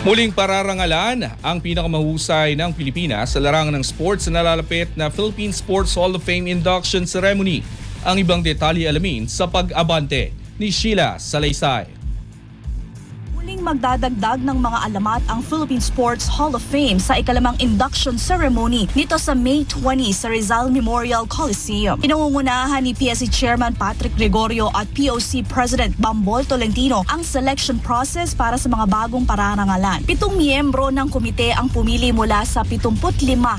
Muling pararangalan ang pinakamahusay ng Pilipinas sa larangan ng sports na nalalapit na Philippine Sports Hall of Fame Induction Ceremony. Ang ibang detalye alamin sa pag-abante ni Sheila Salaysay. Muling magdadagdag ng mga alamat ang Philippine Sports Hall of Fame sa ikalimang induction ceremony nito sa May 20 sa Rizal Memorial Coliseum. Pinangungunahan ni PSC Chairman Patrick Gregorio at POC President Bambol Tolentino ang selection process para sa mga bagong pararangalan. 7 miyembro ng komite ang pumili mula sa 75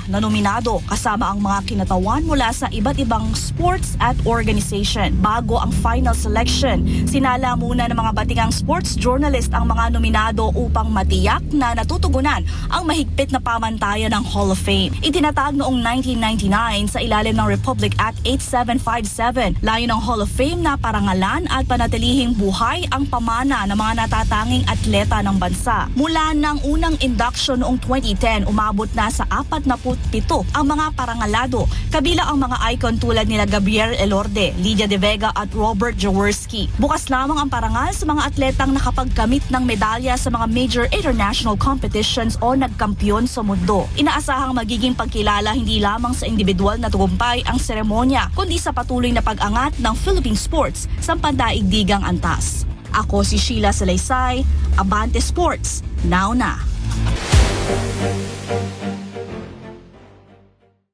na nominado kasama ang mga kinatawan mula sa iba't ibang sports at organization. Bago ang final selection, sinala muna ng mga batingang sports journalist ang mga nominado upang matiyak na natutugunan ang mahigpit na pamantayan ng Hall of Fame. Itinatag noong 1999 sa ilalim ng Republic Act 8757. Layo ng Hall of Fame na parangalan at panatilihing buhay ang pamana ng mga natatanging atleta ng bansa. Mula ng unang induction noong 2010, umabot na sa 47 ang mga parangalado, kabila ang mga icon tulad nila Gabriel Elorde, Lydia De Vega at Robert Jaworski. Bukas lamang ang parangal sa mga atletang nakapagkamit ng medalya sa mga major international competitions o nagkampiyon sa mundo. Inaasahang magiging pagkilala hindi lamang sa individual na tagumpay ang seremonya, kundi sa patuloy na pag-angat ng Philippine sports sa pandaigdigang antas. Ako si Sheila Salaysay, Abante Sports, now na!